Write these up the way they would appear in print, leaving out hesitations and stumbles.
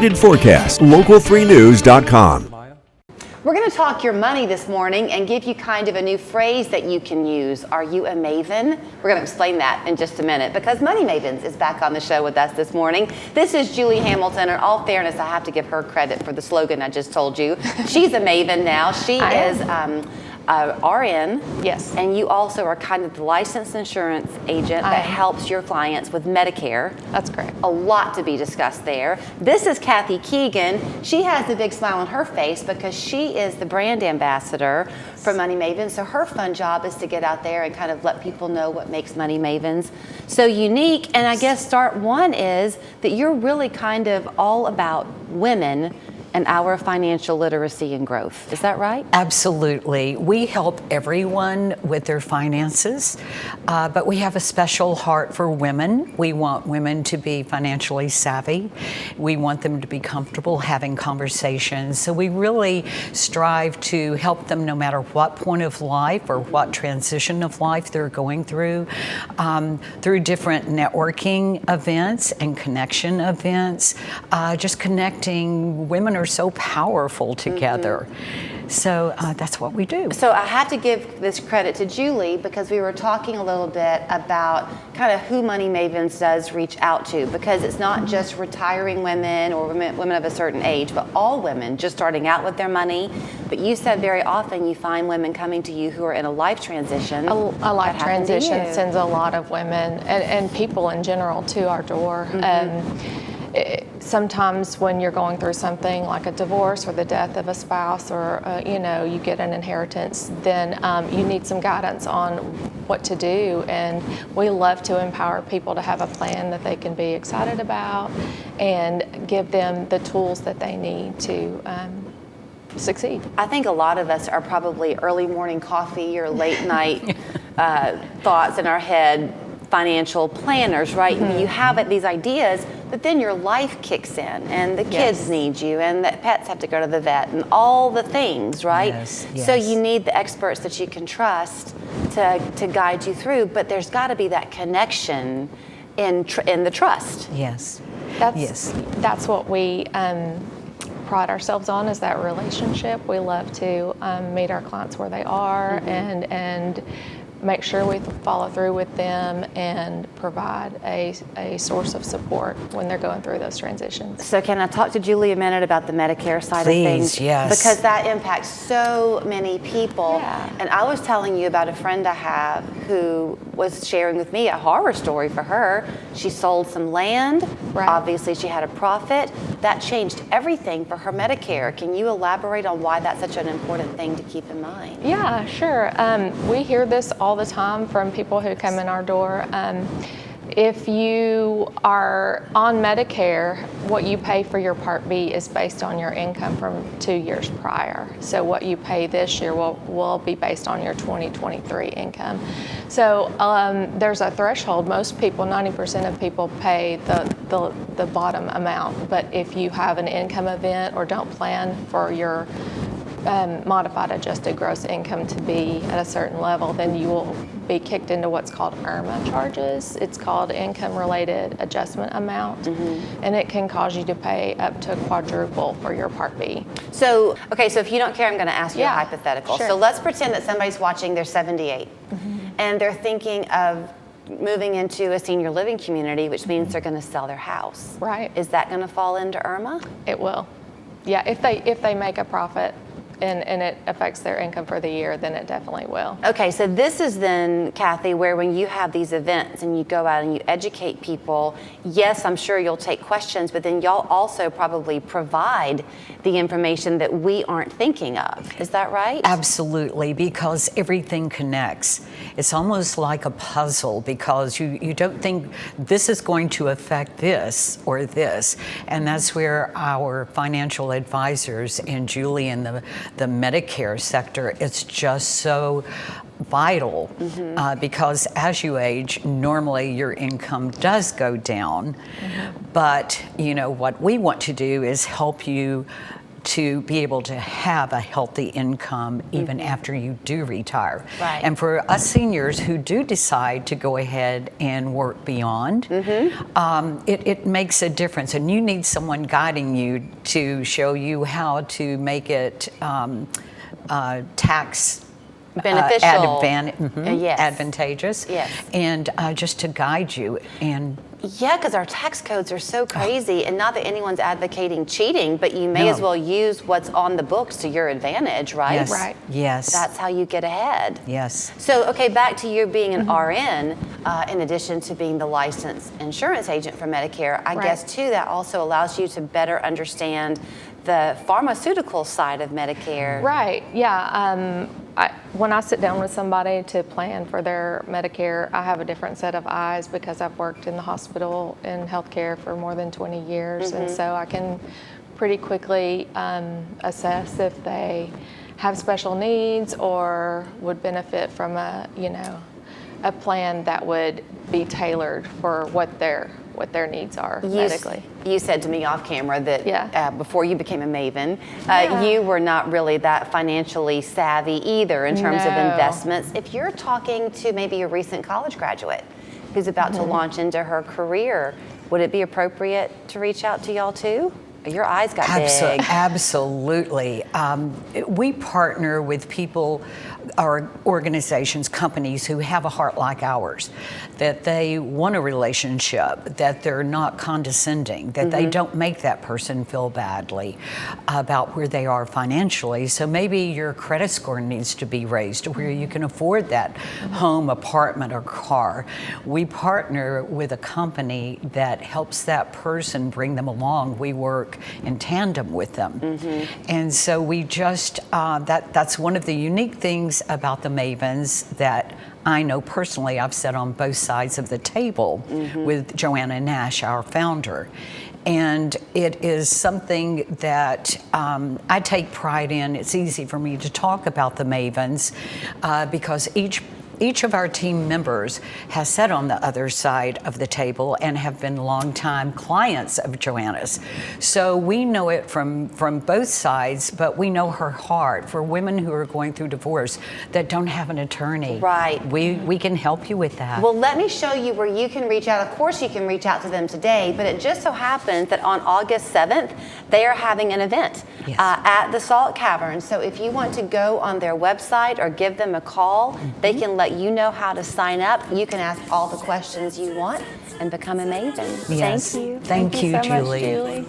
Forecast, local3news.com. We're going to talk your money this morning and give you kind of a new phrase that you can use. Are you a maven? We're going to explain that in just a minute because Money Mavens is back on the show with us this morning. This is Julie Hamilton. In all fairness, I have to give her credit for the slogan I just told you. She's a maven now. She is RN. Yes. And you also are kind of the licensed insurance agent that helps your clients with Medicare. That's correct. A lot to be discussed there. This is Kathy Keegan. She has a big smile on her face because she is the brand ambassador for Money Mavens. So her fun job is to get out there and kind of let people know what makes Money Mavens so unique. And I guess start one is that you're really kind of all about women and our financial literacy and growth. Is that right? Absolutely. We help everyone with their finances, but we have a special heart for women. We want women to be financially savvy. We want them to be comfortable having conversations. So we really strive to help them no matter what point of life or what transition of life they're going through different networking events and connection events, just connecting. Women are so powerful together. So that's what we do. So I have to give this credit to Julie because we were talking a little bit about kind of who Money Mavens does reach out to, because it's not just retiring women or women of a certain age, but all women just starting out with their money. But you said very often you find women coming to you who are in a life transition. A life transition sends a lot of women and people in general to our door. Sometimes when you're going through something like a divorce or the death of a spouse or you get an inheritance, then you need some guidance on what to do, and we love to empower people to have a plan that they can be excited about and give them the tools that they need to succeed. I think a lot of us are probably early morning coffee or late night thoughts in our head, financial planners, right? You have these ideas, but then your life kicks in and the kids need you and the pets have to go to the vet and all the things, right? Yes. So you need the experts that you can trust to guide you through, but there's got to be that connection in the trust. Yes. That's what we pride ourselves on, is that relationship. We love to meet our clients where they are and make sure we follow through with them and provide a source of support when they're going through those transitions. So can I talk to Julie a minute about the Medicare side of things? Yes. Because that impacts so many people. Yeah. And I was telling you about a friend I have who was sharing with me a horror story for her. She sold some land. Right. Obviously she had a profit. That changed everything for her Medicare. Can you elaborate on why that's such an important thing to keep in mind? Yeah, sure. We hear this all the time from people who come in our door. If you are on Medicare, what you pay for your Part B is based on your income from 2 years prior. So what you pay this year will be based on your 2023 income. So there's a threshold. Most people, 90% of people, pay the bottom amount. But if you have an income event or don't plan for your modified adjusted gross income to be at a certain level, then you will be kicked into what's called IRMA charges. It's called income related adjustment amount, and it can cause you to pay up to quadruple for your Part B. So, okay, so if you don't care, I'm going to ask you a Yeah, hypothetical. sure. So let's pretend that somebody's watching, they're 78, and they're thinking of moving into a senior living community, which means they're going to sell their house. Right. Is that going to fall into IRMA? It will. Yeah, if they make a profit and it affects their income for the year, then it definitely will. Okay, so this is then, Kathy, where when you have these events and you go out and you educate people, yes, I'm sure you'll take questions, but then y'all also probably provide the information that we aren't thinking of. Is that right? Absolutely, because everything connects. It's almost like a puzzle, because you don't think this is going to affect this or this. And that's where our financial advisors and Julie and the Medicare sector, it's just so vital because as you age, normally your income does go down. But you know what we want to do is help you to be able to have a healthy income even after you do retire. Right. And for us seniors who do decide to go ahead and work beyond, it makes a difference. And you need someone guiding you to show you how to make it tax beneficial. Yes. Advantageous. Yes. And just to guide you. And yeah, because our tax codes are so crazy, and not that anyone's advocating cheating, but you may No. as well use what's on the books to your advantage, right? yes, Right. yes, That's how you get ahead. yes. So, okay, back to you being an RN, in addition to being the licensed insurance agent for Medicare, I Right. guess too that also allows you to better understand the pharmaceutical side of Medicare. Right, yeah. When I sit down with somebody to plan for their Medicare, I have a different set of eyes because I've worked in the hospital in healthcare for more than 20 years. And so I can pretty quickly assess if they have special needs or would benefit from a plan that would be tailored for what their needs are medically. You said to me off camera that Yeah. before you became a Maven, Yeah. you were not really that financially savvy either in terms of No. investments. If you're talking to maybe a recent college graduate who's about to launch into her career, would it be appropriate to reach out to y'all too? Your eyes got big. Absolutely. We partner with people or organizations, companies who have a heart like ours, that they want a relationship, that they're not condescending, that they don't make that person feel badly about where they are financially. So maybe your credit score needs to be raised to where you can afford that home, apartment, or car. We partner with a company that helps that person bring them along. We work in tandem with them. And so we just, that's one of the unique things about the Mavens that I know personally I've sat on both sides of the table with Joanna Nash, our founder. And it is something that I take pride in. It's easy for me to talk about the Mavens because each of our team members has sat on the other side of the table and have been longtime clients of Joanna's. So we know it from both sides, but we know her heart for women who are going through divorce that don't have an attorney. Right. We can help you with that. Well, let me show you where you can reach out. Of course, you can reach out to them today, but it just so happens that on August 7th, they are having an event Yes. at the Salt Cavern. So if you want to go on their website or give them a call, they can let you know how to sign up. You can ask all the questions you want and become a Maven. Yes. Thank you. Thank you, so much, Julie.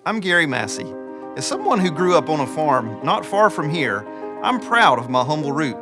I'm Gary Massey. As someone who grew up on a farm not far from here, I'm proud of my humble roots.